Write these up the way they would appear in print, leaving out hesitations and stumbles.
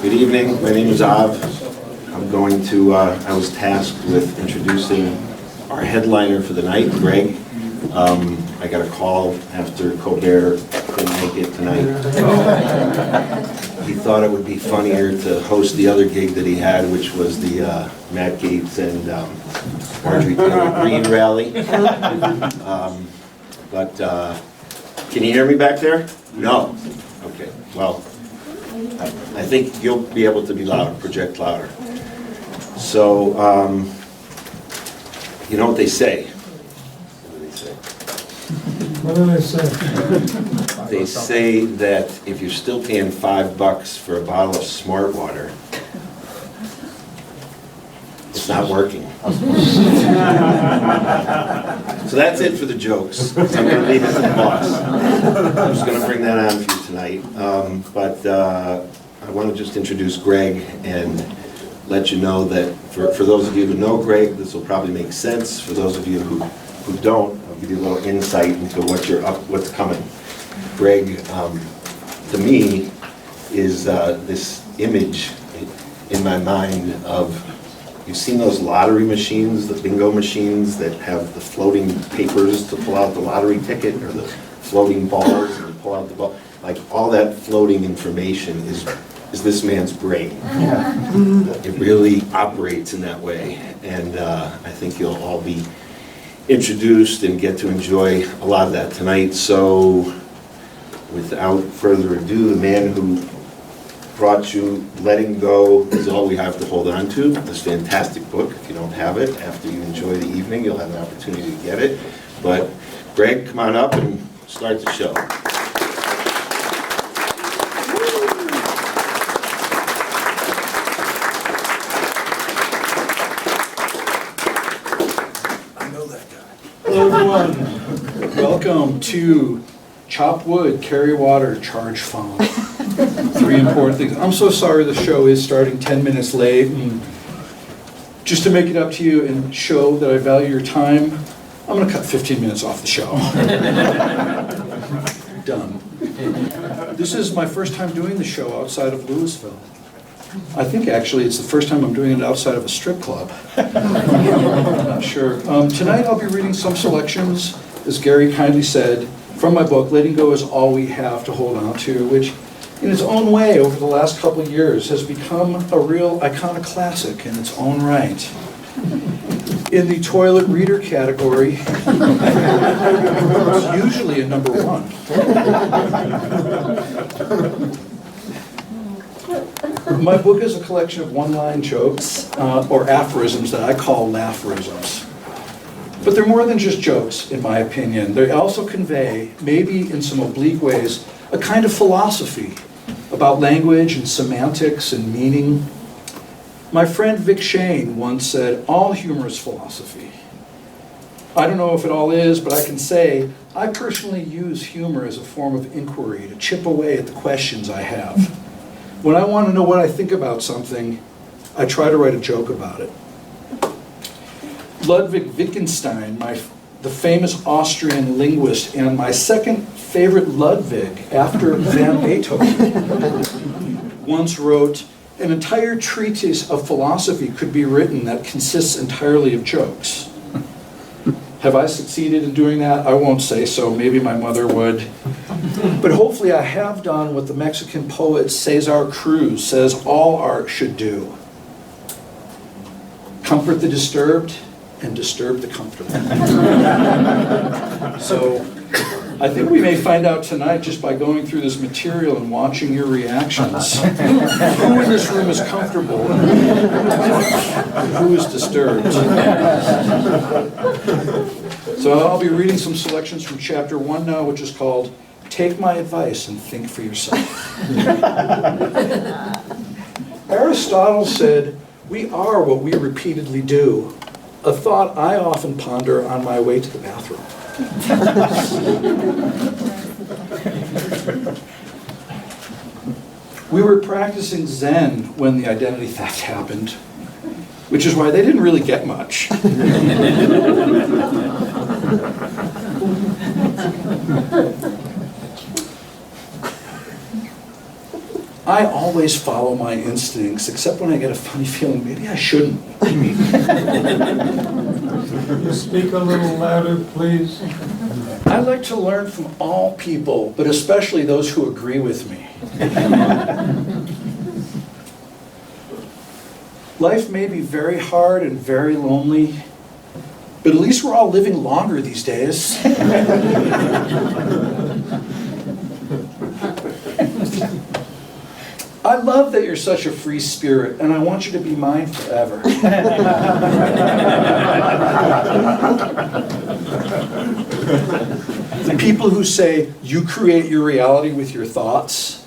Good evening. My name is Av. I'm going to, I was tasked with introducing our headliner for the night, Greg. I got a call after Colbert couldn't make it tonight. He thought it would be funnier to host the other gig that he had, which was the Matt Gaetz and Marjorie Taylor Greene rally. But can you hear me back there? No. Okay. Well, I think you'll be able to be louder, project louder. So, you know what they say? What do they say? They say that if you're still paying $5 for a bottle of Smart Water, it's not working. So that's it for the jokes. I'm going to leave it to the boss. I'm just going to bring that on for you tonight. But I want to just introduce Greg and let you know that for those of you who know Greg, this will probably make sense. For those of you who don't, I'll give you a little insight into what's coming. Greg, to me, is this image in my mind of, you've seen those lottery machines, the bingo machines that have the floating papers to pull out the lottery ticket, or the floating balls and you pull out the ball. Like, all that floating information is this man's brain. It really operates in that way, and I think you'll all be introduced and get to enjoy a lot of that tonight. So, without further ado, the man who brought you Letting Go Is All We Have to Hold On To, this fantastic book. If you don't have it, after you enjoy the evening, you'll have an opportunity to get it. But Greg, come on up and start the show. Hello everyone, welcome to Chop Wood, Carry Water, Charge Phone. 3 important things. I'm so sorry the show is starting 10 minutes late, and just to make it up to you and show that I value your time, I'm going to cut 15 minutes off the show. Done. This is my first time doing the show outside of Louisville. I think actually it's the first time I'm doing it outside of a strip club. I'm not sure. Tonight I'll be reading some selections, as Gary kindly said, from my book, Letting Go Is All We Have to Hold On To, which in its own way over the last couple of years has become a real iconic classic in its own right. In the toilet reader category, it's usually a number 1. My book is a collection of one-line jokes, or aphorisms that I call laugherisms. But they're more than just jokes, in my opinion. They also convey, maybe in some oblique ways, a kind of philosophy about language and semantics and meaning. My friend Vic Shane once said, all humor is philosophy. I don't know if it all is, but I can say I personally use humor as a form of inquiry to chip away at the questions I have. When I want to know what I think about something, I try to write a joke about it. Ludwig Wittgenstein, the famous Austrian linguist, and my second favorite Ludwig after Van Beethoven, once wrote, an entire treatise of philosophy could be written that consists entirely of jokes. Have I succeeded in doing that? I won't say so. Maybe my mother would. But hopefully I have done what the Mexican poet Cesar Cruz says all art should do. Comfort the disturbed and disturb the comfortable. So I think we may find out tonight just by going through this material and watching your reactions. Who in this room is comfortable? Who is disturbed? So I'll be reading some selections from chapter 1 now, which is called Take My Advice and Think for Yourself. Aristotle said, we are what we repeatedly do, a thought I often ponder on my way to the bathroom. We were practicing Zen when the identity theft happened, which is why they didn't really get much. I always follow my instincts, except when I get a funny feeling, maybe I shouldn't. Can you speak a little louder, please? I like to learn from all people, but especially those who agree with me. Life may be very hard and very lonely, but at least we're all living longer these days. I love that you're such a free spirit, and I want you to be mine forever. The people who say you create your reality with your thoughts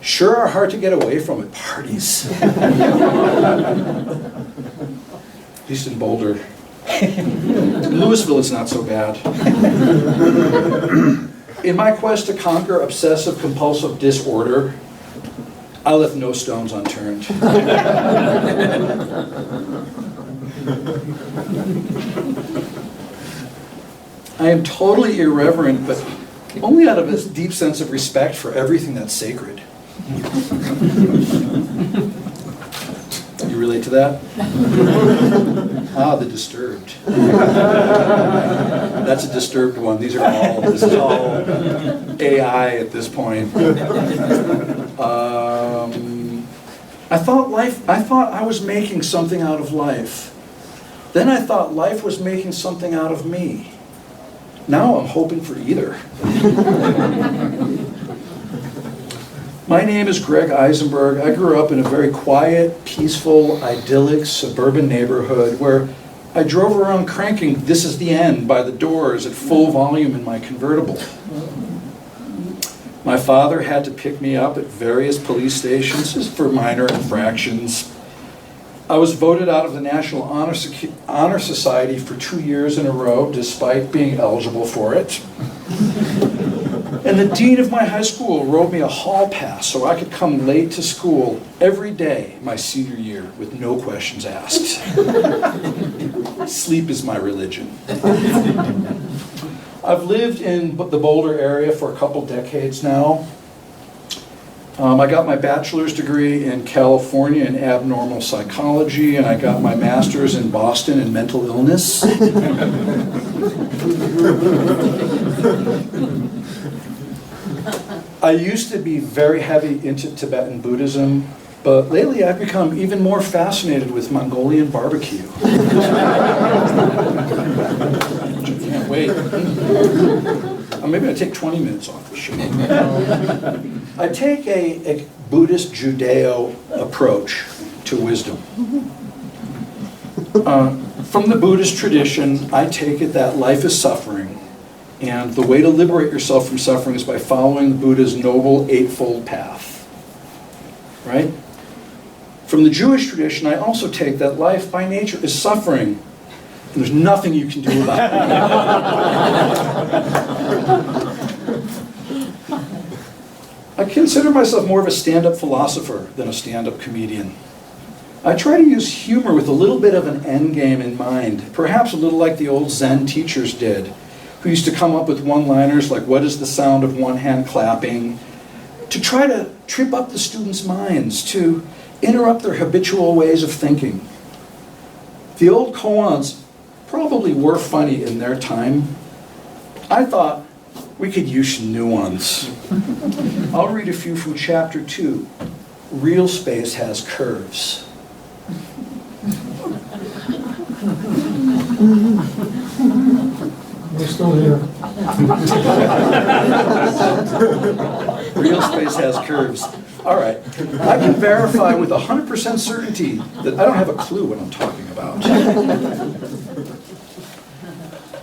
sure are hard to get away from at parties. At least in Boulder. In Louisville, it's not so bad. In my quest to conquer obsessive-compulsive disorder, I left no stones unturned. I am totally irreverent, but only out of a deep sense of respect for everything that's sacred. You relate to that? Ah, the disturbed. That's a disturbed one. This is all AI at this point. I thought I was making something out of life. Then I thought life was making something out of me. Now I'm hoping for either. My name is Greg Heisenberg. I grew up in a very quiet, peaceful, idyllic suburban neighborhood where I drove around cranking "This Is the End" by the Doors at full volume in my convertible. My father had to pick me up at various police stations just for minor infractions. I was voted out of the National Honor Society for 2 years in a row, despite being eligible for it. And the dean of my high school wrote me a hall pass so I could come late to school every day my senior year with no questions asked. Sleep is my religion. I've lived in the Boulder area for a couple decades now. I got my bachelor's degree in California in abnormal psychology, and I got my master's in Boston in mental illness. I used to be very heavy into Tibetan Buddhism, but lately I've become even more fascinated with Mongolian barbecue. I can't wait. Maybe I'll take 20 minutes off the show. I take a Buddhist Judeo approach to wisdom. From the Buddhist tradition, I take it that life is suffering, and the way to liberate yourself from suffering is by following the Buddha's noble eightfold path. Right? From the Jewish tradition, I also take that life by nature is suffering, and there's nothing you can do about it. I consider myself more of a stand-up philosopher than a stand-up comedian. I try to use humor with a little bit of an end game in mind, perhaps a little like the old Zen teachers did, who used to come up with one-liners like, "What is the sound of one hand clapping?" to try to trip up the students' minds, to interrupt their habitual ways of thinking. The old koans probably were funny in their time. I thought we could use new ones. I'll read a few from chapter 2. Real space has curves. We're still here. Real space has curves. All right. I can verify with 100% certainty that I don't have a clue what I'm talking about.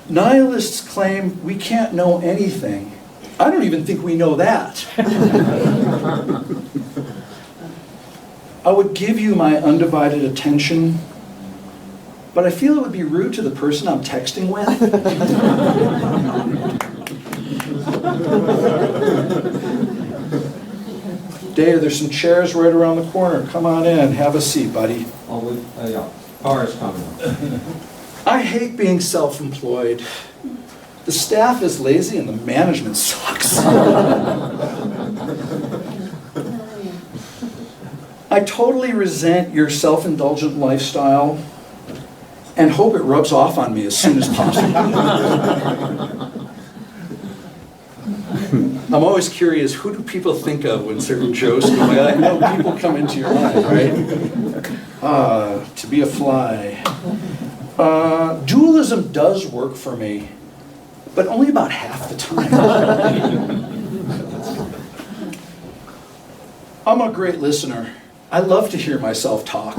Nihilists claim we can't know anything. I don't even think we know that. I would give you my undivided attention, but I feel it would be rude to the person I'm texting with. Dave, there's some chairs right around the corner. Come on in, have a seat, buddy. Yeah, car is coming. I hate being self-employed. The staff is lazy and the management sucks. I totally resent your self-indulgent lifestyle and hope it rubs off on me as soon as possible. I'm always curious, who do people think of when certain jokes go by? I know people come into your mind, right? To be a fly. Dualism does work for me, but only about half the time. I'm a great listener. I love to hear myself talk.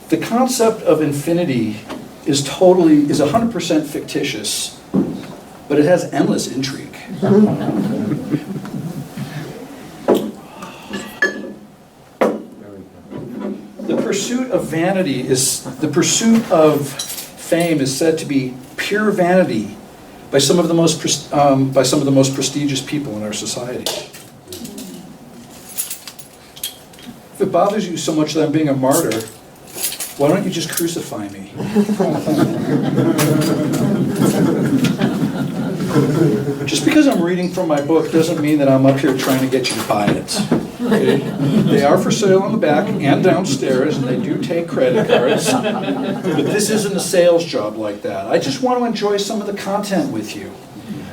The concept of infinity is 100% fictitious, but it has endless intrigue. The pursuit of fame is said to be pure vanity by some of the most prestigious people in our society. If it bothers you so much that I'm being a martyr, why don't you just crucify me? Just because I'm reading from my book doesn't mean that I'm up here trying to get you to buy it. Okay? They are for sale on the back and downstairs, and they do take credit cards. But this isn't a sales job like that. I just want to enjoy some of the content with you.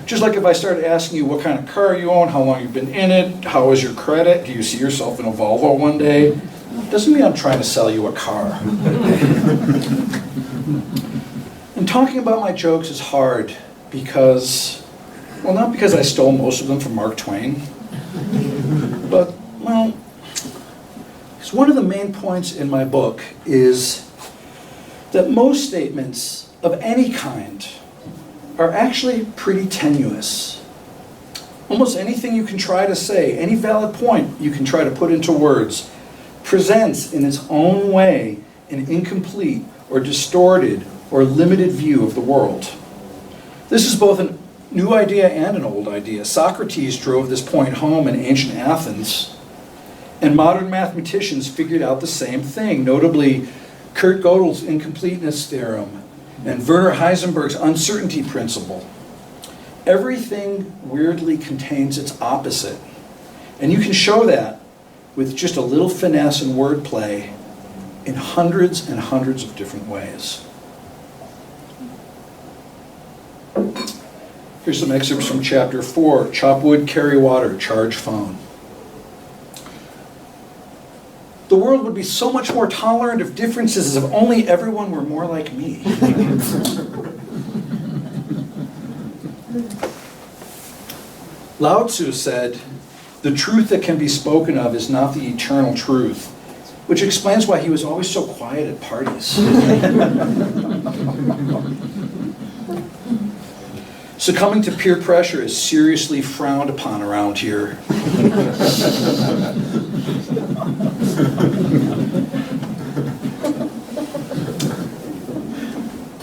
Just like if I started asking you what kind of car you own, how long you've been in it, how is your credit, do you see yourself in a Volvo one day? Doesn't mean I'm trying to sell you a car. And talking about my jokes is hard because, well, not because I stole most of them from Mark Twain, but, well, because one of the main points in my book is that most statements of any kind are actually pretty tenuous. Almost anything you can try to say, any valid point you can try to put into words, presents in its own way an incomplete or distorted or limited view of the world. This is both a new idea and an old idea. Socrates drove this point home in ancient Athens, and modern mathematicians figured out the same thing, notably Kurt Gödel's incompleteness theorem and Werner Heisenberg's uncertainty principle. Everything weirdly contains its opposite, and you can show that with just a little finesse and wordplay in hundreds and hundreds of different ways. Here's some excerpts from chapter 4, chop wood, carry water, charge phone. The world would be so much more tolerant of differences if only everyone were more like me. Lao Tzu said, "The truth that can be spoken of is not the eternal truth," which explains why he was always so quiet at parties. Succumbing to peer pressure is seriously frowned upon around here.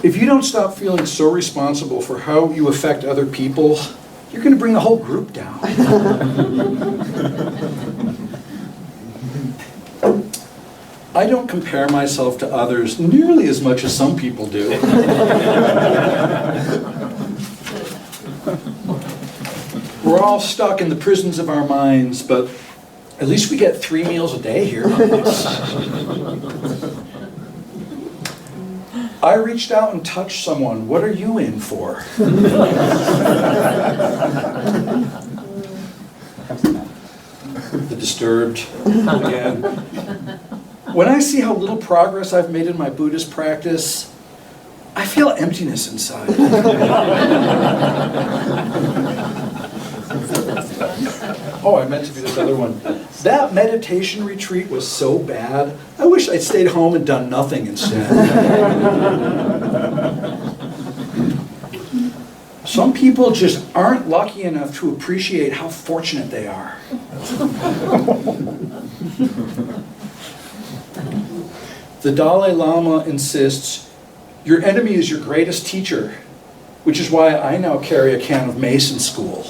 If you don't stop feeling so responsible for how you affect other people, you're going to bring the whole group down. I don't compare myself to others nearly as much as some people do. We're all stuck in the prisons of our minds, but at least we get 3 meals a day here. I reached out and touched someone. What are you in for? The disturbed again. When I see how little progress I've made in my Buddhist practice, I feel emptiness inside. Oh, I meant to do this other one. That meditation retreat was so bad, I wish I'd stayed home and done nothing instead. Some people just aren't lucky enough to appreciate how fortunate they are. The Dalai Lama insists, your enemy is your greatest teacher, which is why I now carry a can of mace in school.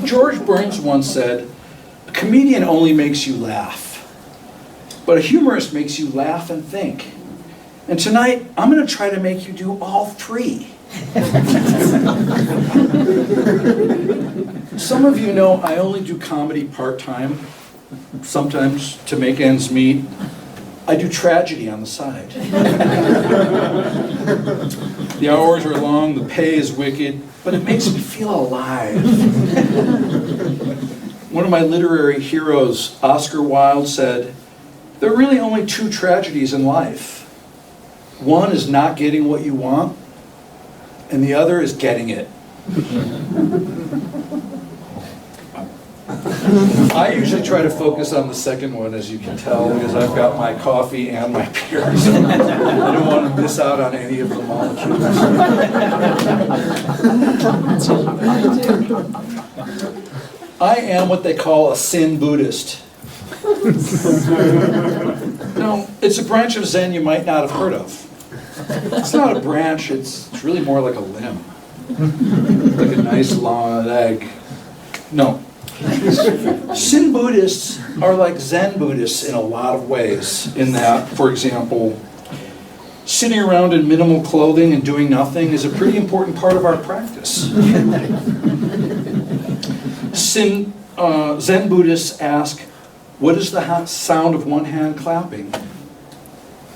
George Burns once said, a comedian only makes you laugh, but a humorist makes you laugh and think. And tonight, I'm going to try to make you do all three. Some of you know I only do comedy part-time, sometimes to make ends meet. I do tragedy on the side. The hours are long, the pay is wicked, but it makes me feel alive. One of my literary heroes, Oscar Wilde, said, "There are really only two tragedies in life. One is not getting what you want, and the other is getting it." I usually try to focus on the second one, as you can tell, because I've got my coffee and my beer, so I don't want to miss out on any of the molecules. I am what they call a sin Buddhist. No, it's a branch of Zen you might not have heard of. It's not a branch, it's really more like a limb. Like a nice long leg. No. Sin Buddhists are like Zen Buddhists in a lot of ways, in that, for example, sitting around in minimal clothing and doing nothing is a pretty important part of our practice. Zen Buddhists ask, what is the sound of one hand clapping?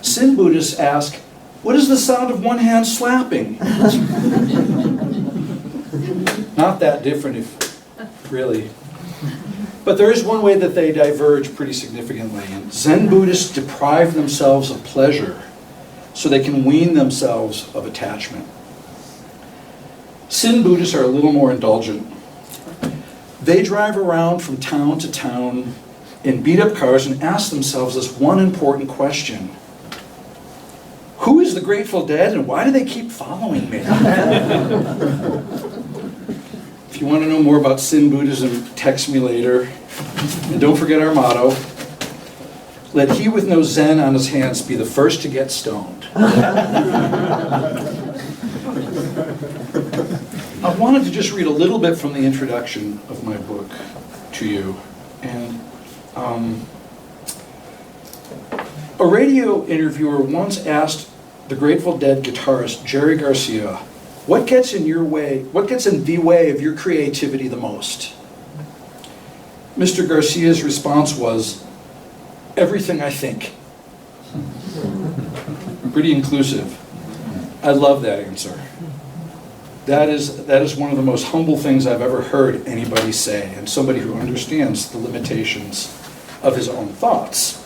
Sin Buddhists ask, what is the sound of one hand slapping? Not that different, if really. But there is one way that they diverge pretty significantly. And Zen Buddhists deprive themselves of pleasure so they can wean themselves of attachment. Sin Buddhists are a little more indulgent. They drive around from town to town in beat-up cars and ask themselves this one important question. Who is the Grateful Dead and why do they keep following me? If you want to know more about Sin Buddhism, text me later. And don't forget our motto, let he with no Zen on his hands be the first to get stoned. I wanted to just read a little bit from the introduction of my book to you. And a radio interviewer once asked the Grateful Dead guitarist Jerry Garcia, what gets in the way of your creativity the most? Mr. Garcia's response was, everything I think. Pretty inclusive. I love that answer. That is one of the most humble things I've ever heard anybody say, and somebody who understands the limitations of his own thoughts.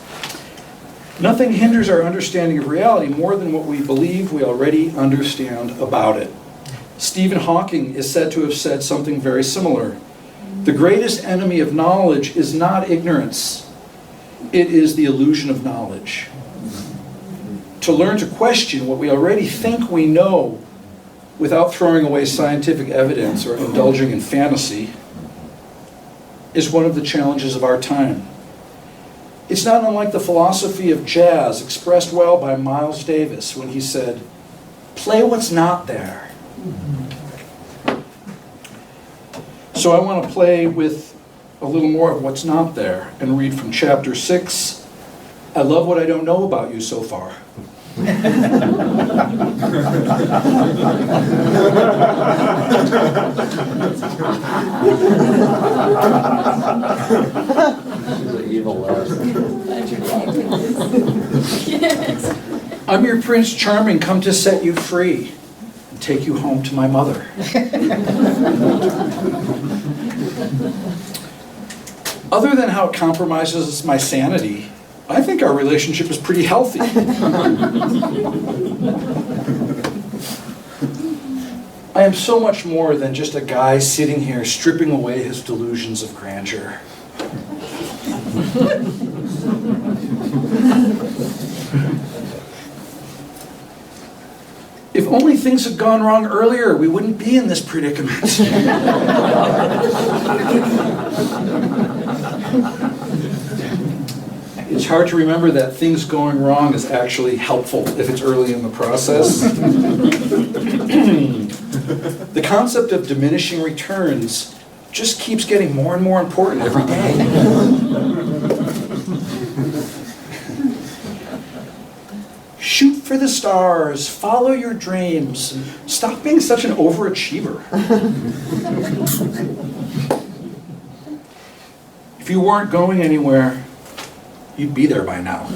Nothing hinders our understanding of reality more than what we believe we already understand about it. Stephen Hawking is said to have said something very similar. The greatest enemy of knowledge is not ignorance. It is the illusion of knowledge. To learn to question what we already think we know without throwing away scientific evidence or indulging in fantasy is one of the challenges of our time. It's not unlike the philosophy of jazz expressed well by Miles Davis when he said, play what's not there. So I want to play with a little more of what's not there and read from chapter 6. I love what I don't know about you so far. I'm your Prince Charming, come to set you free and take you home to my mother. Other than how it compromises my sanity, I think our relationship is pretty healthy. I am so much more than just a guy sitting here stripping away his delusions of grandeur. If only things had gone wrong earlier, we wouldn't be in this predicament. It's hard to remember that things going wrong is actually helpful if it's early in the process. The concept of diminishing returns just keeps getting more and more important every day. Shoot for the stars, follow your dreams. Stop being such an overachiever. If you weren't going anywhere, you'd be there by now.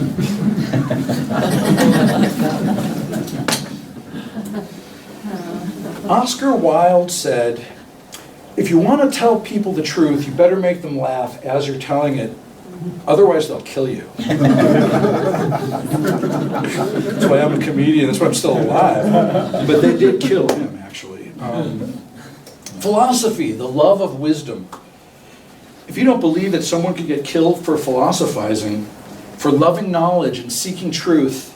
Oscar Wilde said, if you want to tell people the truth, you better make them laugh as you're telling it. Otherwise, they'll kill you. That's why I'm a comedian. That's why I'm still alive. But they did kill him, actually. Philosophy, the love of wisdom. If you don't believe that someone could get killed for philosophizing, for loving knowledge and seeking truth,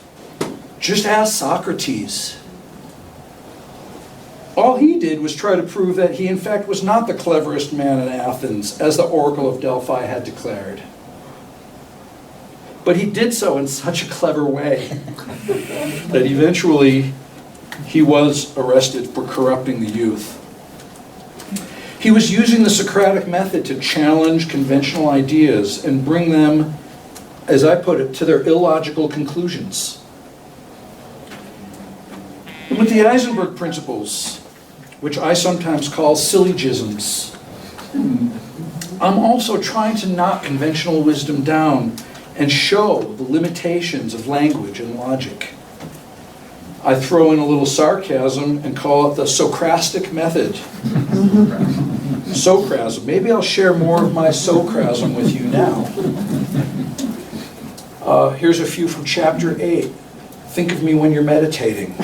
just ask Socrates. All he did was try to prove that he, in fact, was not the cleverest man in Athens, as the Oracle of Delphi had declared. But he did so in such a clever way that eventually he was arrested for corrupting the youth. He was using the Socratic method to challenge conventional ideas and bring them, as I put it, to their illogical conclusions. And with the Heisenberg principles, which I sometimes call syllogisms, I'm also trying to knock conventional wisdom down and show the limitations of language and logic. I throw in a little sarcasm and call it the Socratic method. Socrasm. Maybe I'll share more of my Socrasm with you now. Here's a few from chapter 8. Think of me when you're meditating.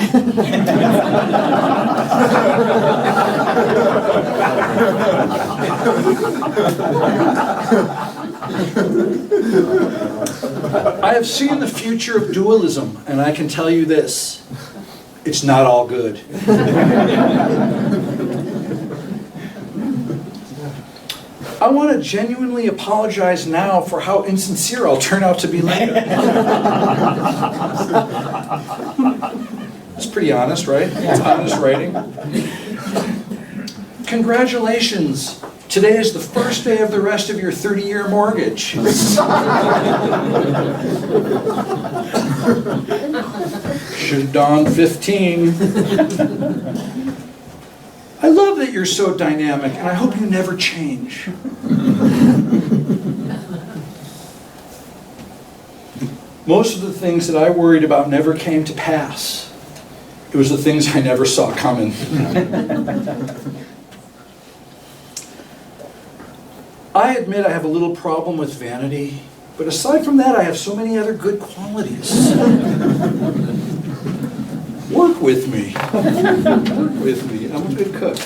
I have seen the future of dualism, and I can tell you this. It's not all good. I want to genuinely apologize now for how insincere I'll turn out to be later. It's pretty honest, right? It's honest writing. Congratulations. Today is the first day of the rest of your 30-year mortgage. Should have dawned 15. I love that you're so dynamic, and I hope you never change. Most of the things that I worried about never came to pass. It was the things I never saw coming. I admit I have a little problem with vanity, but aside from that, I have so many other good qualities. Work with me. Work with me. I'm a good cook.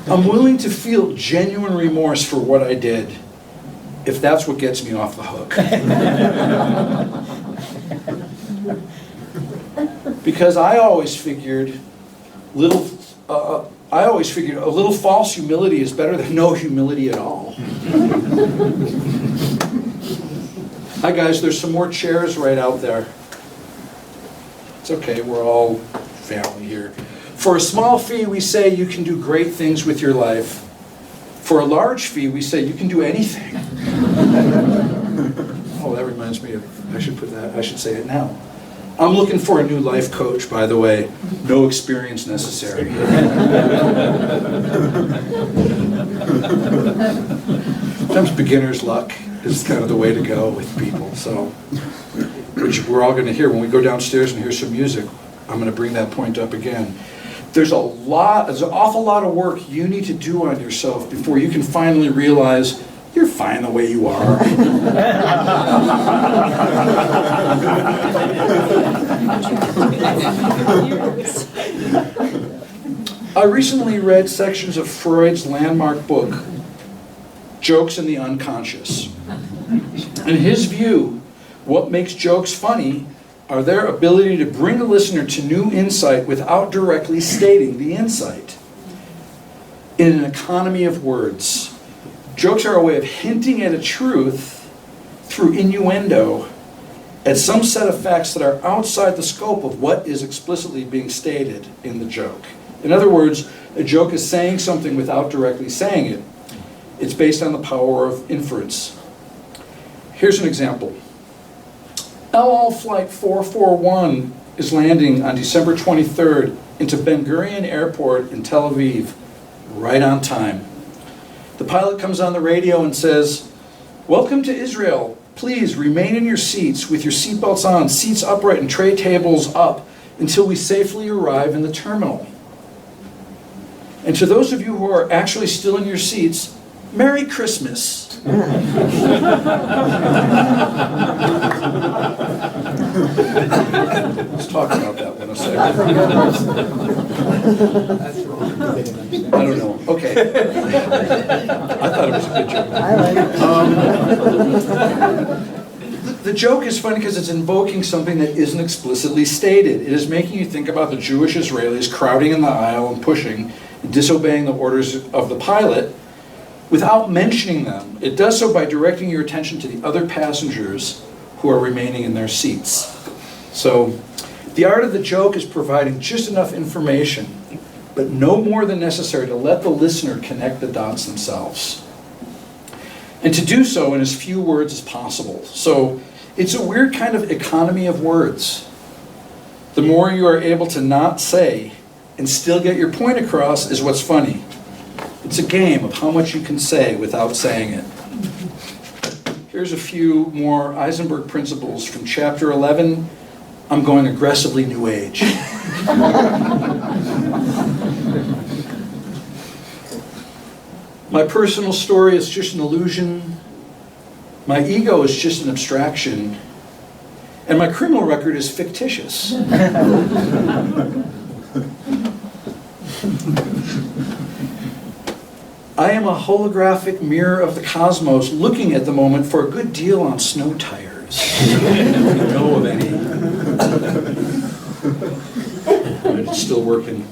I'm willing to feel genuine remorse for what I did, if that's what gets me off the hook. Because I always figured a little false humility is better than no humility at all. Hi guys, there's some more chairs right out there. It's okay, we're all family here. For a small fee, we say you can do great things with your life. For a large fee, we say you can do anything. Oh, that reminds me of, I should say it now. I'm looking for a new life coach, by the way. No experience necessary. Sometimes beginner's luck is kind of the way to go with people. So, which we're all going to hear when we go downstairs and hear some music. I'm going to bring that point up again. There's an awful lot of work you need to do on yourself before you can finally realize you're fine the way you are. I recently read sections of Freud's landmark book, Jokes in the Unconscious. In his view, what makes jokes funny are their ability to bring a listener to new insight without directly stating the insight. In an economy of words, jokes are a way of hinting at a truth through innuendo at some set of facts that are outside the scope of what is explicitly being stated in the joke. In other words, a joke is saying something without directly saying it. It's based on the power of inference. Here's an example. LL Flight 441 is landing on December 23rd into Ben Gurion Airport in Tel Aviv, right on time. The pilot comes on the radio and says, "Welcome to Israel. Please remain in your seats with your seatbelts on, seats upright and tray tables up until we safely arrive in the terminal." And to those of you who are actually still in your seats, Merry Christmas. Let's talk about that one a second. I don't know. Okay. I thought it was a good joke. The joke is funny because it's invoking something that isn't explicitly stated. It is making you think about the Jewish Israelis crowding in the aisle and pushing, and disobeying the orders of the pilot without mentioning them. It does so by directing your attention to the other passengers who are remaining in their seats. So, the art of the joke is providing just enough information, but no more than necessary to let the listener connect the dots themselves. And to do so in as few words as possible. So, it's a weird kind of economy of words. The more you are able to not say and still get your point across is what's funny. It's a game of how much you can say without saying it. Here's a few more Heisenberg principles from chapter 11. I'm going aggressively New Age. My personal story is just an illusion. My ego is just an abstraction. And my criminal record is fictitious. I am a holographic mirror of the cosmos looking at the moment for a good deal on snow tires. If you know of any. It's still working.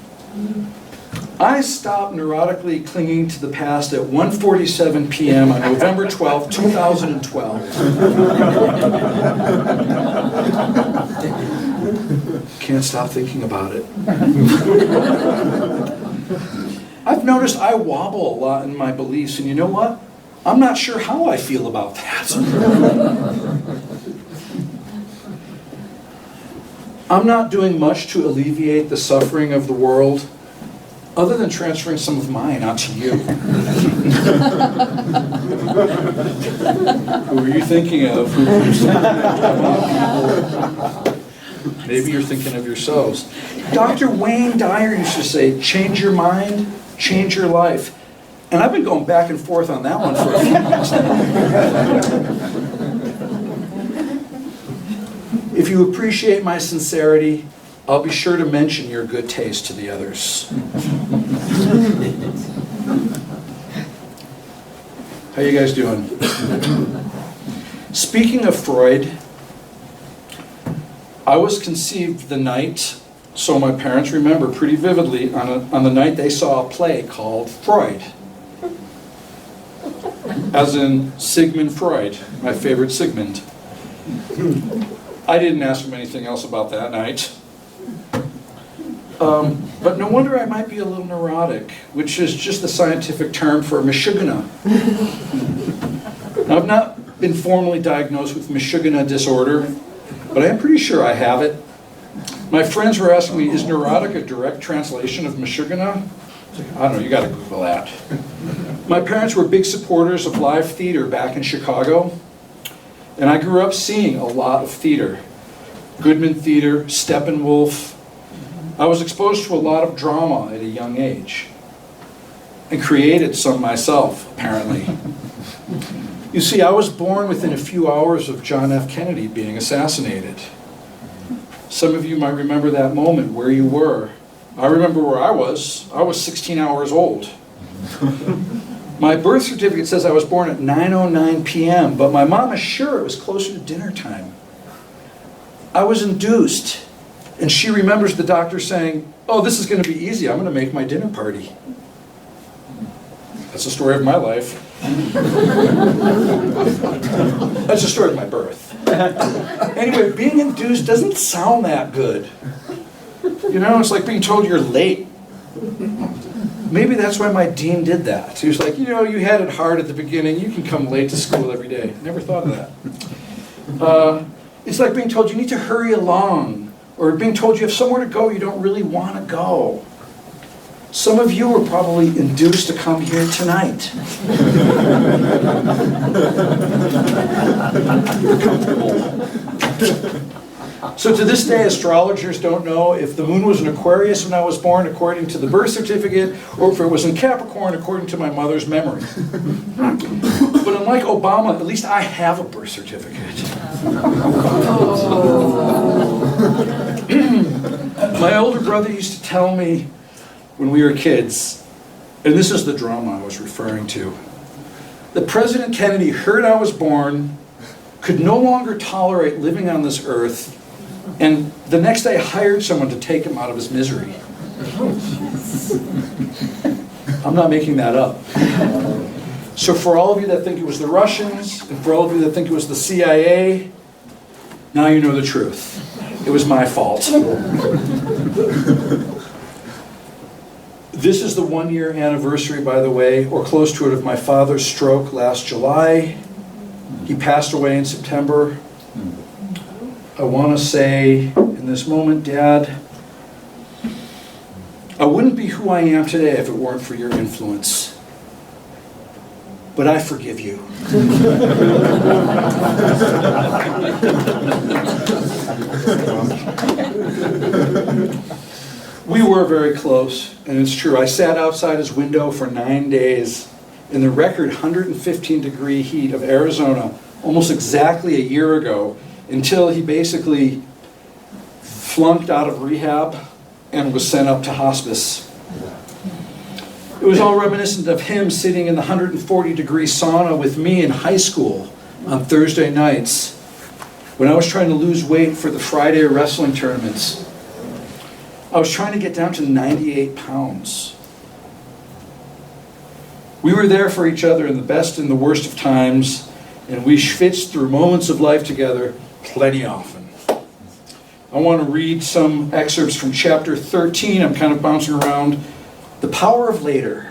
I stopped neurotically clinging to the past at 1:47 p.m. on November 12, 2012. Can't stop thinking about it. I've noticed I wobble a lot in my beliefs, and you know what? I'm not sure how I feel about that. I'm not doing much to alleviate the suffering of the world, other than transferring some of mine onto you. Who are you thinking of? Maybe you're thinking of yourselves. Dr. Wayne Dyer used to say, change your mind, change your life. And I've been going back and forth on that one for a few months now. If you appreciate my sincerity, I'll be sure to mention your good taste to the others. How you guys doing? Speaking of Freud, I was conceived the night, so my parents remember pretty vividly, on the night they saw a play called Freud. As in Sigmund Freud, my favorite Sigmund. I didn't ask him anything else about that night. But no wonder I might be a little neurotic, which is just the scientific term for Meshuggah. Now, I've not been formally diagnosed with Meshuggah disorder, but I am pretty sure I have it. My friends were asking me, is neurotic a direct translation of Meshuggah? I don't know, you gotta Google that. My parents were big supporters of live theater back in Chicago, and I grew up seeing a lot of theater. Goodman Theater, Steppenwolf. I was exposed to a lot of drama at a young age, and created some myself, apparently. You see, I was born within a few hours of John F. Kennedy being assassinated. Some of you might remember that moment where you were. I remember where I was. I was 16 hours old. My birth certificate says I was born at 9:09 p.m., but my mom is sure it was closer to dinner time. I was induced, and she remembers the doctor saying, "Oh, this is going to be easy. I'm going to make my dinner party." That's the story of my life. That's the story of my birth. Anyway, being induced doesn't sound that good. You know, it's like being told you're late. Maybe that's why my dean did that. He was like, you know, you had it hard at the beginning. You can come late to school every day. Never thought of that. It's like being told you need to hurry along or being told you have somewhere to go you don't really want to go. Some of you were probably induced to come here tonight. You're comfortable. So to this day, astrologers don't know if the moon was in Aquarius when I was born, according to the birth certificate, or if it was in Capricorn, according to my mother's memory. But unlike Obama, at least I have a birth certificate. My older brother used to tell me when we were kids, and this is the drama I was referring to, that President Kennedy heard I was born, could no longer tolerate living on this earth, and the next day hired someone to take him out of his misery. I'm not making that up. So for all of you that think it was the Russians, and for all of you that think it was the CIA, now you know the truth. It was my fault. This is the 1-year anniversary, by the way, or close to it, of my father's stroke last July. He passed away in September. I want to say in this moment, Dad, I wouldn't be who I am today if it weren't for your influence. But I forgive you. We were very close, and it's true. I sat outside his window for 9 days in the record 115-degree heat of Arizona almost exactly a year ago, until he basically flunked out of rehab and was sent up to hospice. It was all reminiscent of him sitting in the 140-degree sauna with me in high school on Thursday nights when I was trying to lose weight for the Friday wrestling tournaments. I was trying to get down to 98 pounds. We were there for each other in the best and the worst of times, and we schwitzed through moments of life together plenty often. I want to read some excerpts from chapter 13. I'm kind of bouncing around. The Power of Later.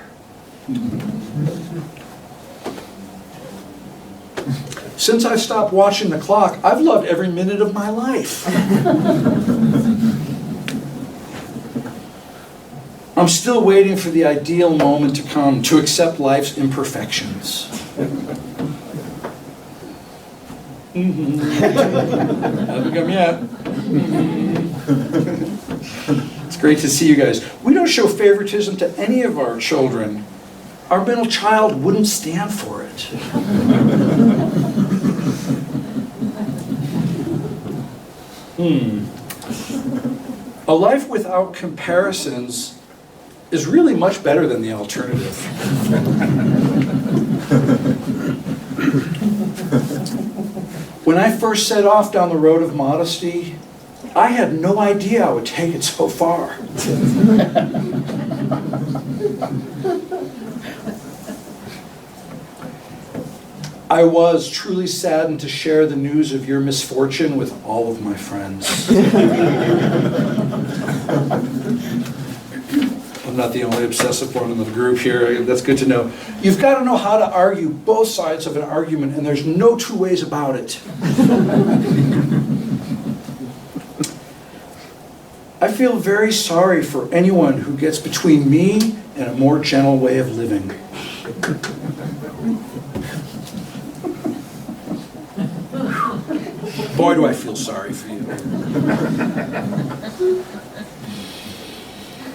Since I stopped watching the clock, I've loved every minute of my life. I'm still waiting for the ideal moment to come to accept life's imperfections. Hasn't come yet. It's great to see you guys. We don't show favoritism to any of our children. Our middle child wouldn't stand for it. A life without comparisons is really much better than the alternative. When I first set off down the road of modesty, I had no idea I would take it so far. I was truly saddened to share the news of your misfortune with all of my friends. I'm not the only obsessive one in the group here. That's good to know. You've got to know how to argue both sides of an argument, and there's no two ways about it. I feel very sorry for anyone who gets between me and a more gentle way of living. Boy, do I feel sorry for you.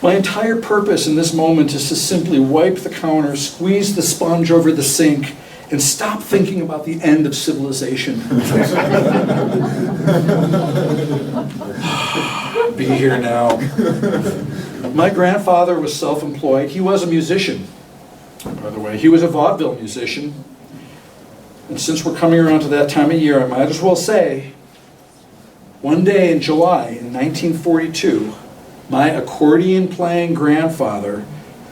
My entire purpose in this moment is to simply wipe the counter, squeeze the sponge over the sink, and stop thinking about the end of civilization. Be here now. My grandfather was self-employed. He was a musician, by the way. He was a vaudeville musician. And since we're coming around to that time of year, I might as well say, one day in July in 1942, my accordion-playing grandfather,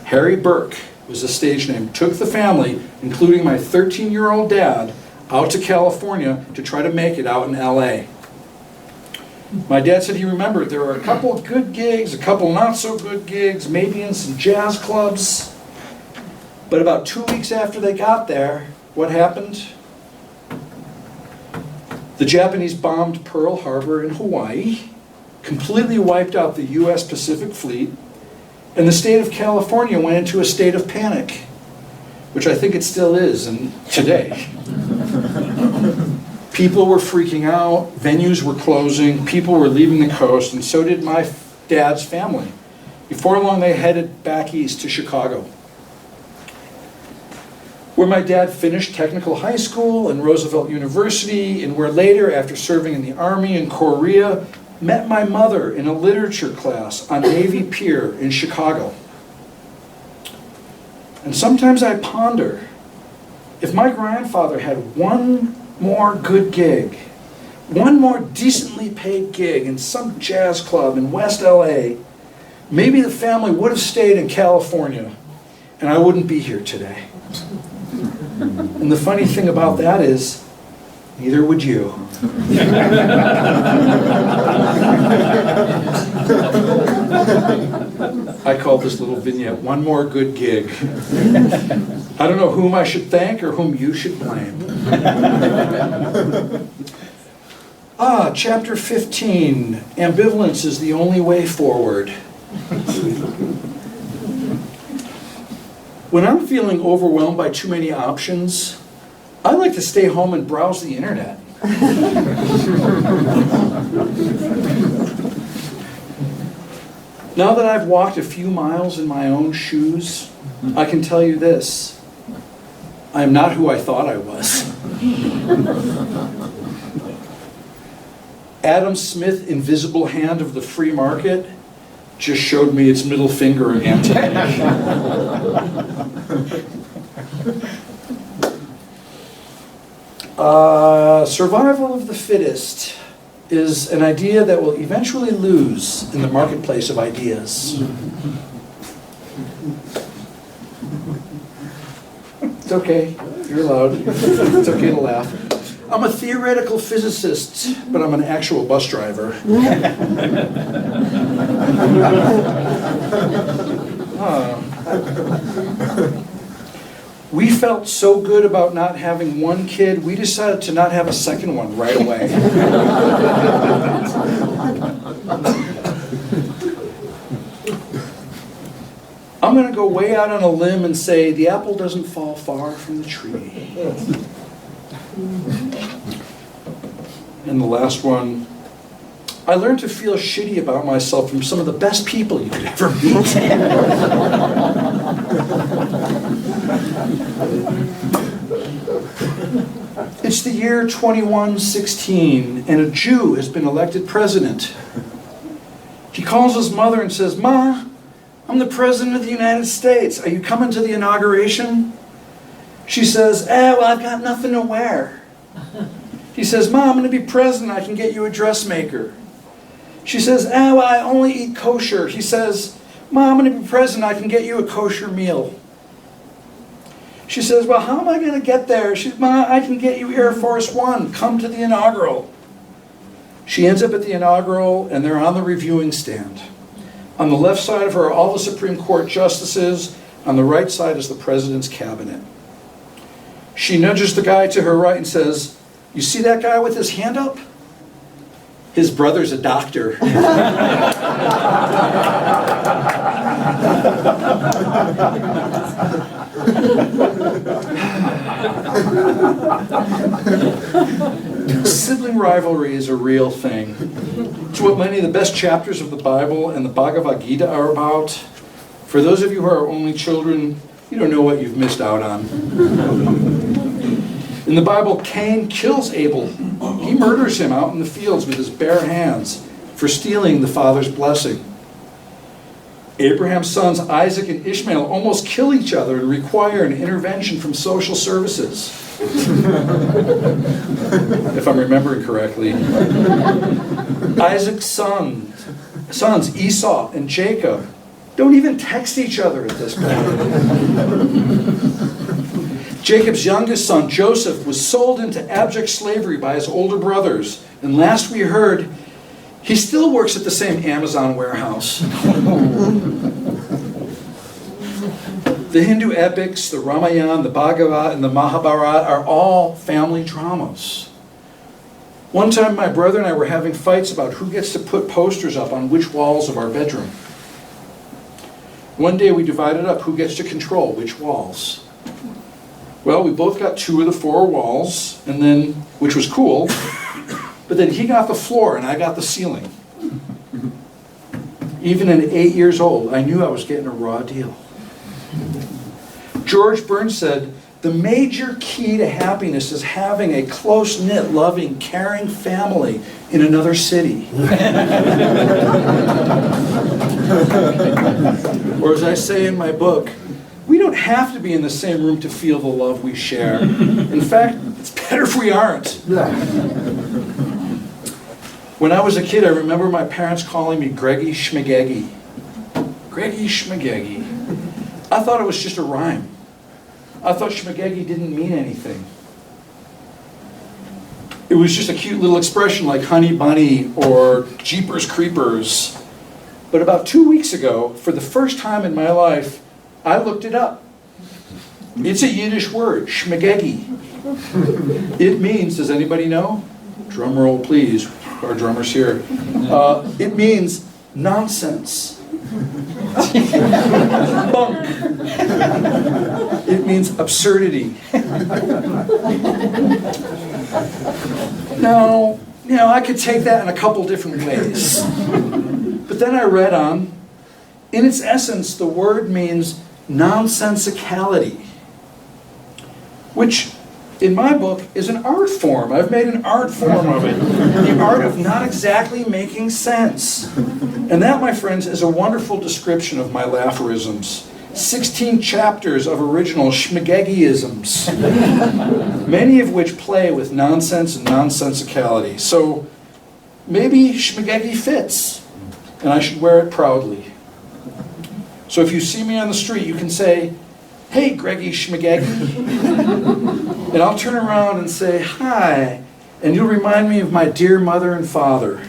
Harry Burke, was the stage name, took the family, including my 13-year-old dad, out to California to try to make it out in LA. My dad said he remembered there were a couple of good gigs, a couple not so good gigs, maybe in some jazz clubs. But about 2 weeks after they got there, what happened? The Japanese bombed Pearl Harbor in Hawaii, completely wiped out the US Pacific Fleet, and the state of California went into a state of panic, which I think it still is today. People were freaking out, venues were closing, people were leaving the coast, and so did my dad's family. Before long, they headed back east to Chicago, where my dad finished technical high school and Roosevelt University, and where later, after serving in the Army in Korea, met my mother in a literature class on Navy Pier in Chicago. And sometimes I ponder, if my grandfather had one more good gig, one more decently paid gig in some jazz club in West LA, maybe the family would have stayed in California and I wouldn't be here today. And the funny thing about that is, neither would you. I call this little vignette, "One More Good Gig." I don't know whom I should thank or whom you should blame. Chapter 15, ambivalence is the only way forward. When I'm feeling overwhelmed by too many options, I like to stay home and browse the internet. Now that I've walked a few miles in my own shoes, I can tell you this: I am not who I thought I was. Adam Smith, invisible hand of the free market, just showed me its middle finger again today. Survival of the fittest is an idea that will eventually lose in the marketplace of ideas. It's okay, you're allowed. It's okay to laugh. I'm a theoretical physicist, but I'm an actual bus driver. We felt so good about not having one kid, we decided to not have a second one right away. I'm going to go way out on a limb and say the apple doesn't fall far from the tree. And the last one, I learned to feel shitty about myself from some of the best people you could ever meet. It's the year 2116, and a Jew has been elected president. He calls his mother and says, "Ma, I'm the president of the United States. Are you coming to the inauguration?" She says, well, I've got nothing to wear. He says, "Ma, I'm going to be president. I can get you a dressmaker." She says, well, I only eat kosher. He says, "Ma, I'm going to be president. I can get you a kosher meal." She says, "Well, how am I going to get there?" She says, "Ma, I can get you Air Force One. Come to the inaugural." She ends up at the inaugural, and they're on the reviewing stand. On the left side of her are all the Supreme Court justices. On the right side is the president's cabinet. She nudges the guy to her right and says, "You see that guy with his hand up? His brother's a doctor." Sibling rivalry is a real thing. It's what many of the best chapters of the Bible and the Bhagavad Gita are about. For those of you who are only children, you don't know what you've missed out on. In the Bible, Cain kills Abel. He murders him out in the fields with his bare hands for stealing the father's blessing. Abraham's sons, Isaac and Ishmael, almost kill each other and require an intervention from social services. If I'm remembering correctly. Isaac's sons, Esau and Jacob, don't even text each other at this point. Jacob's youngest son, Joseph, was sold into abject slavery by his older brothers. And last we heard, he still works at the same Amazon warehouse. The Hindu epics, the Ramayana, the Bhagavad, and the Mahabharata are all family dramas. One time my brother and I were having fights about who gets to put posters up on which walls of our bedroom. One day we divided up who gets to control which walls. Well, we both got 2 of the 4 walls, and then, which was cool, but then he got the floor and I got the ceiling. Even at 8 years old, I knew I was getting a raw deal. George Burns said, "The major key to happiness is having a close-knit, loving, caring family in another city." Or as I say in my book, we don't have to be in the same room to feel the love we share. In fact, it's better if we aren't. When I was a kid, I remember my parents calling me Greggy Schmageggy. Greggy Schmageggy. I thought it was just a rhyme. I thought Schmageggy didn't mean anything. It was just a cute little expression like honey bunny or jeepers creepers. But about 2 weeks ago, for the first time in my life, I looked it up. It's a Yiddish word, Schmageggy. It means, does anybody know? Drum roll, please. Our drummer's here. It means nonsense. Bunk. It means absurdity. Now, I could take that in a couple different ways. But then I read on. In its essence, the word means nonsensicality, which in my book is an art form. I've made an art form of it. The art of not exactly making sense. And that, my friends, is a wonderful description of my laphorisms. 16 chapters of original Schmageggyisms, many of which play with nonsense and nonsensicality. So maybe Schmageggy fits, and I should wear it proudly. So if you see me on the street, you can say, "Hey, Greggy Schmageggy." And I'll turn around and say, "Hi." And you'll remind me of my dear mother and father.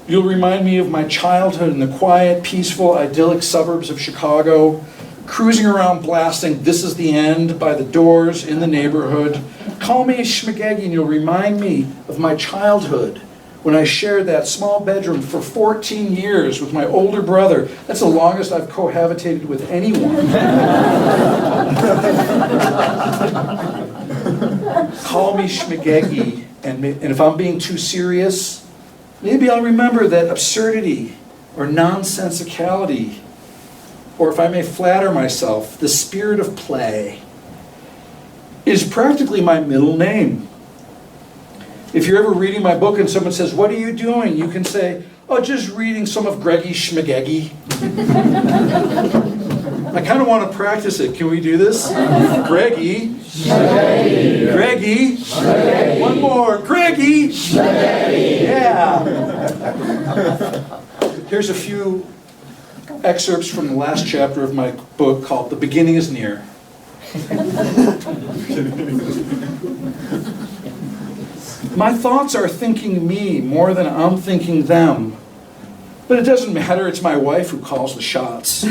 You'll remind me of my childhood in the quiet, peaceful, idyllic suburbs of Chicago, cruising around blasting "This Is the End" by the Doors in the neighborhood. Call me Schmageggy and you'll remind me of my childhood when I shared that small bedroom for 14 years with my older brother. That's the longest I've cohabitated with anyone. Call me Schmageggy, and if I'm being too serious, maybe I'll remember that absurdity or nonsensicality, or if I may flatter myself, the spirit of play, is practically my middle name. If you're ever reading my book and someone says, "What are you doing?" you can say, "Oh, just reading some of Greggy Schmageggy." I kind of want to practice it. Can we do this? Greggy Schmageggy. Greggy Schmageggy. One more. Greggy Schmageggy. Yeah. Here's a few excerpts from the last chapter of my book called "The Beginning is Near." My thoughts are thinking me more than I'm thinking them. But it doesn't matter, it's my wife who calls the shots.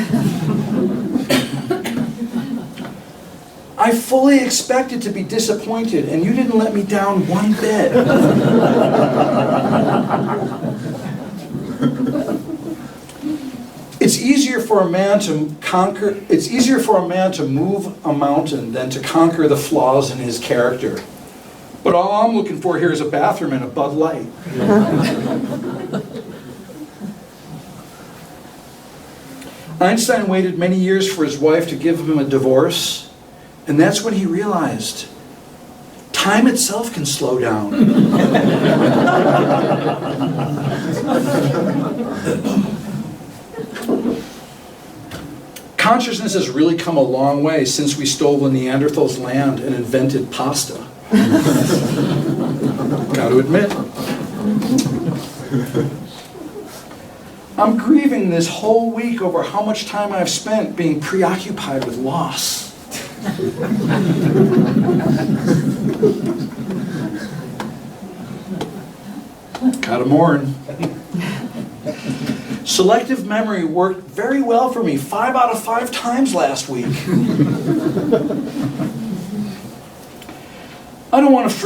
I fully expected to be disappointed, and you didn't let me down one bit. It's easier for a man to move a mountain than to conquer the flaws in his character. But all I'm looking for here is a bathroom and a Bud Light. Einstein waited many years for his wife to give him a divorce, and that's when he realized time itself can slow down. Consciousness has really come a long way since we stole the Neanderthals' land and invented pasta. Got to admit. I'm grieving this whole week over how much time I've spent being preoccupied with loss. Gotta mourn. Selective memory worked very well for me 5 out of 5 times last week. I don't want to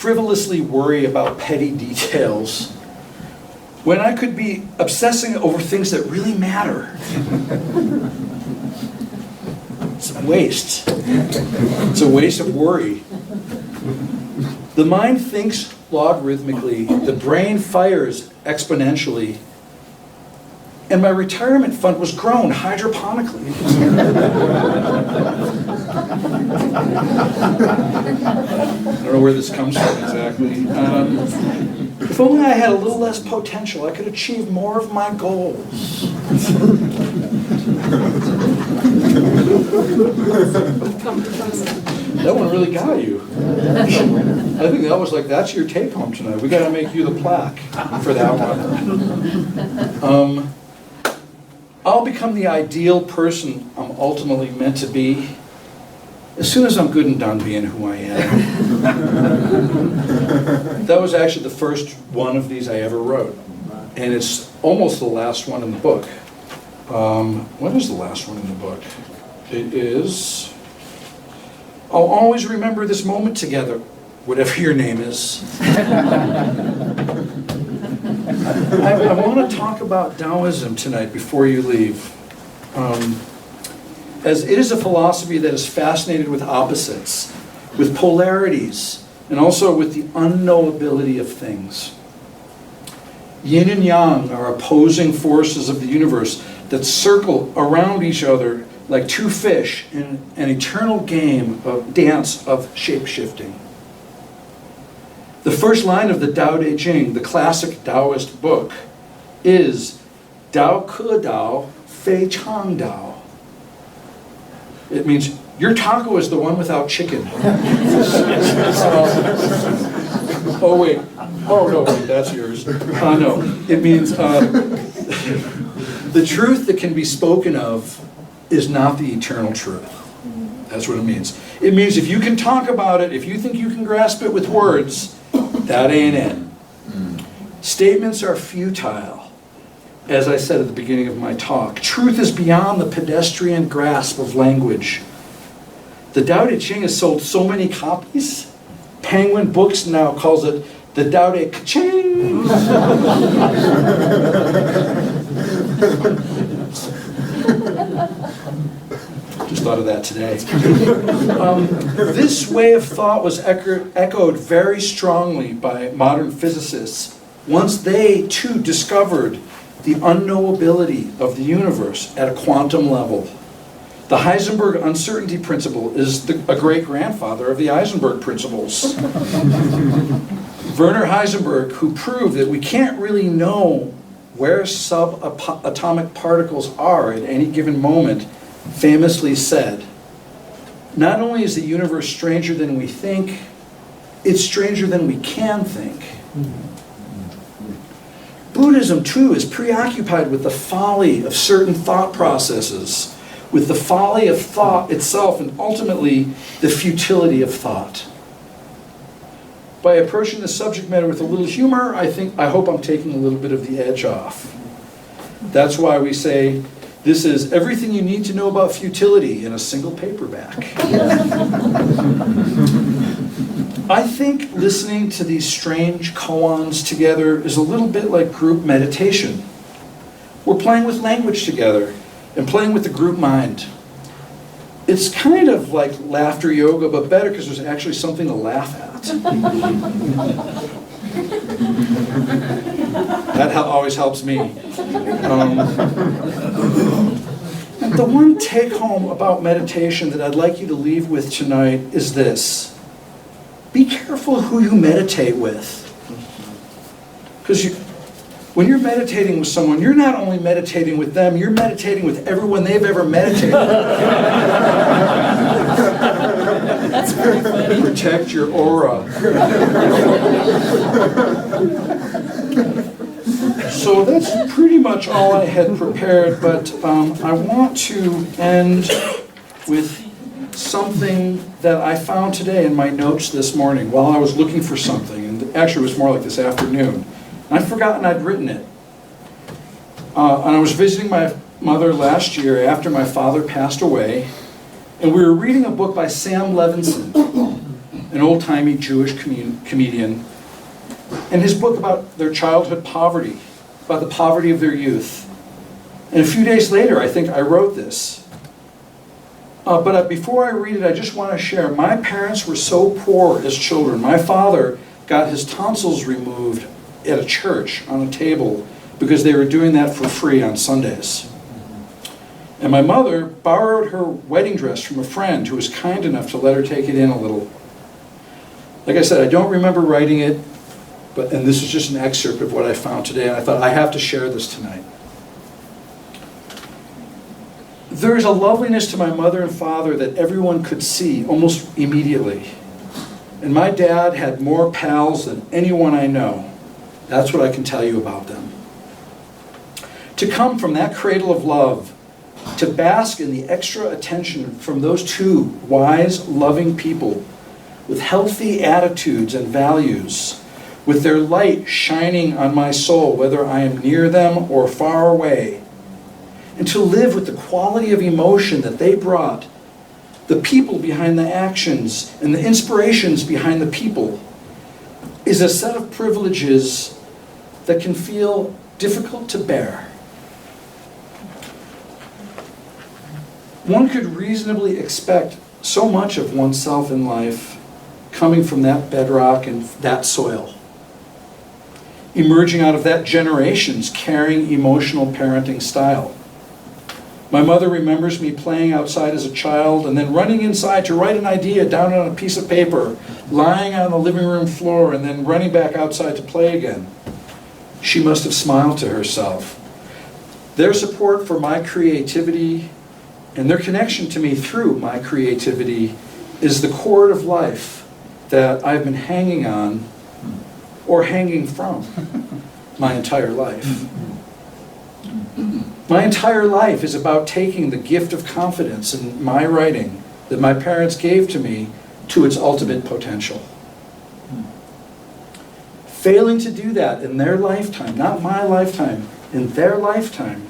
frivolously worry about petty details when I could be obsessing over things that really matter? It's a waste. It's a waste of worry. The mind thinks logarithmically, the brain fires exponentially, and my retirement fund was grown hydroponically. I don't know where this comes from exactly. If only I had a little less potential, I could achieve more of my goals. That one really got you. I think that was like, that's your take home tonight. We got to make you the plaque for that one. I'll become the ideal person I'm ultimately meant to be as soon as I'm good and done being who I am. That was actually the first one of these I ever wrote. And it's almost the last one in the book. What is the last one in the book? It is, I'll always remember this moment together, whatever your name is. I want to talk about Taoism tonight before you leave. As it is a philosophy that is fascinated with opposites, with polarities, and also with the unknowability of things. Yin and yang are opposing forces of the universe that circle around each other like two fish in an eternal dance of shape-shifting. The first line of the Tao Te Ching, the classic Taoist book, is Dao Ke Dao, Fei Chang Dao. It means your taco is the one without chicken. Oh wait, that's yours. No, it means the truth that can be spoken of is not the eternal truth. That's what it means. It means if you can talk about it, if you think you can grasp it with words, that ain't it. Statements are futile. As I said at the beginning of my talk, truth is beyond the pedestrian grasp of language. The Tao Te Ching has sold so many copies, Penguin Books now calls it the Tao Te Ching. Just thought of that today. This way of thought was echoed very strongly by modern physicists once they too discovered the unknowability of the universe at a quantum level. The Heisenberg uncertainty principle is a great-grandfather of the Heisenberg principles. Werner Heisenberg, who proved that we can't really know where subatomic particles are at any given moment, famously said, "Not only is the universe stranger than we think, it's stranger than we can think." Buddhism, too, is preoccupied with the folly of certain thought processes, with the folly of thought itself, and ultimately the futility of thought. By approaching the subject matter with a little humor, I hope I'm taking a little bit of the edge off. That's why we say, this is everything you need to know about futility in a single paperback. I think listening to these strange koans together is a little bit like group meditation. We're playing with language together and playing with the group mind. It's kind of like laughter yoga, but better because there's actually something to laugh at. That always helps me. The one take home about meditation that I'd like you to leave with tonight is this. Be careful who you meditate with. Because when you're meditating with someone, you're not only meditating with them, you're meditating with everyone they've ever meditated with. That's very funny. Protect your aura. So that's pretty much all I had prepared, but I want to end with something that I found today in my notes this morning while I was looking for something, and actually it was more like this afternoon. I'd forgotten I'd written it. And I was visiting my mother last year after my father passed away, and we were reading a book by Sam Levinson. an old-timey Jewish comedian, and his book about their childhood poverty, about the poverty of their youth. And a few days later, I think I wrote this. But before I read it, I just want to share, my parents were so poor as children. My father got his tonsils removed at a church on a table because they were doing that for free on Sundays. And my mother borrowed her wedding dress from a friend who was kind enough to let her take it in a little. Like I said, I don't remember writing it, and this is just an excerpt of what I found today, and I thought I have to share this tonight. There is a loveliness to my mother and father that everyone could see almost immediately. And my dad had more pals than anyone I know. That's what I can tell you about them. To come from that cradle of love, to bask in the extra attention from those two wise, loving people with healthy attitudes and values, with their light shining on my soul, whether I am near them or far away, and to live with the quality of emotion that they brought, the people behind the actions and the inspirations behind the people, is a set of privileges that can feel difficult to bear. One could reasonably expect so much of oneself in life coming from that bedrock and that soil, emerging out of that generation's caring, emotional parenting style. My mother remembers me playing outside as a child and then running inside to write an idea down on a piece of paper, lying on the living room floor, and then running back outside to play again. She must have smiled to herself. Their support for my creativity and their connection to me through my creativity is the cord of life that I've been hanging on or hanging from my entire life. My entire life is about taking the gift of confidence in my writing that my parents gave to me to its ultimate potential. Failing to do that in their lifetime, not my lifetime, in their lifetime,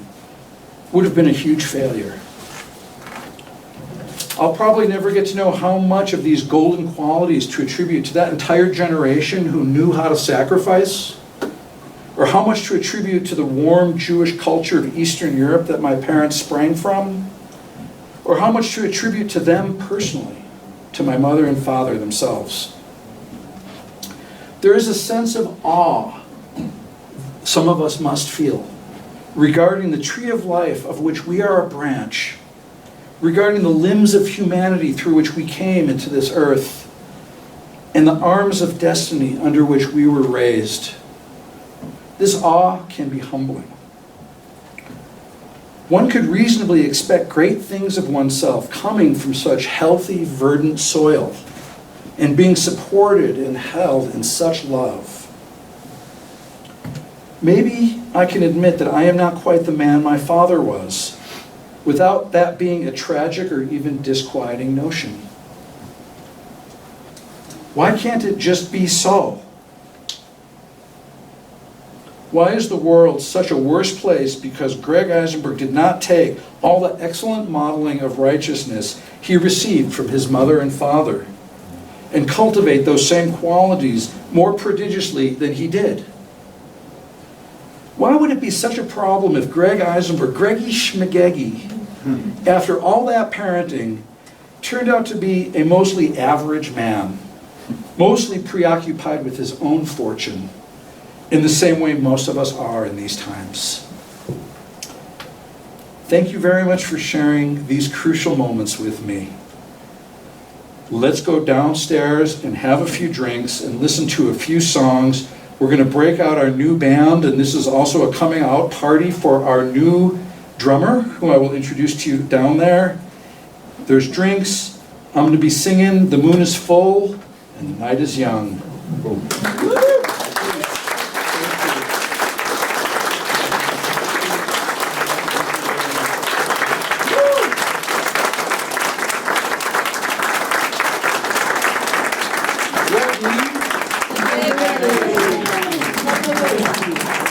would have been a huge failure. I'll probably never get to know how much of these golden qualities to attribute to that entire generation who knew how to sacrifice, or how much to attribute to the warm Jewish culture of Eastern Europe that my parents sprang from, or how much to attribute to them personally, to my mother and father themselves. There is a sense of awe some of us must feel regarding the tree of life of which we are a branch, regarding the limbs of humanity through which we came into this earth, and the arms of destiny under which we were raised. This awe can be humbling. One could reasonably expect great things of oneself coming from such healthy, verdant soil and being supported and held in such love. Maybe I can admit that I am not quite the man my father was, without that being a tragic or even disquieting notion. Why can't it just be so? Why is the world such a worse place because Greg Heisenberg did not take all the excellent modeling of righteousness he received from his mother and father and cultivate those same qualities more prodigiously than he did? Why would it be such a problem if Greg Heisenberg, Greggy Schmageggy, after all that parenting, turned out to be a mostly average man, mostly preoccupied with his own fortune, in the same way most of us are in these times? Thank you very much for sharing these crucial moments with me. Let's go downstairs and have a few drinks and listen to a few songs. We're going to break out our new band, and this is also a coming out party for our new drummer, who I will introduce to you down there. There's drinks. I'm going to be singing "The Moon is Full and the Night is Young."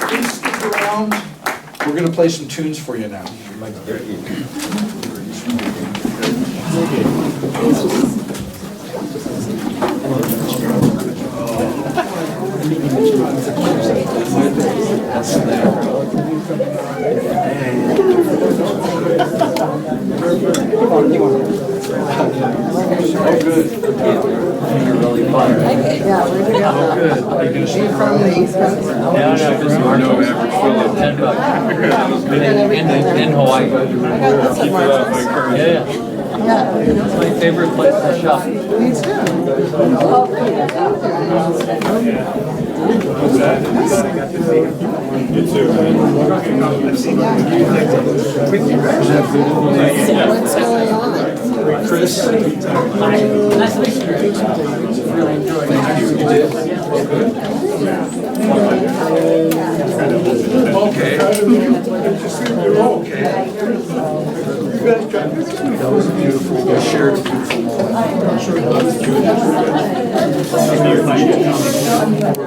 Please stick around. We're going to play some tunes for you now. You're really fun. Yeah, where'd you go? Good. Are you gonna stick From the East Coast? Yeah, no, just Marshall. $10. In Hawaii. I got this at Marshall's. Yeah. Yeah, It's my favorite place to shop. me too. What's going on? Chris? Nice to meet you. Really enjoyed it. Okay. Okay. That was beautiful. We shared a beautiful moment.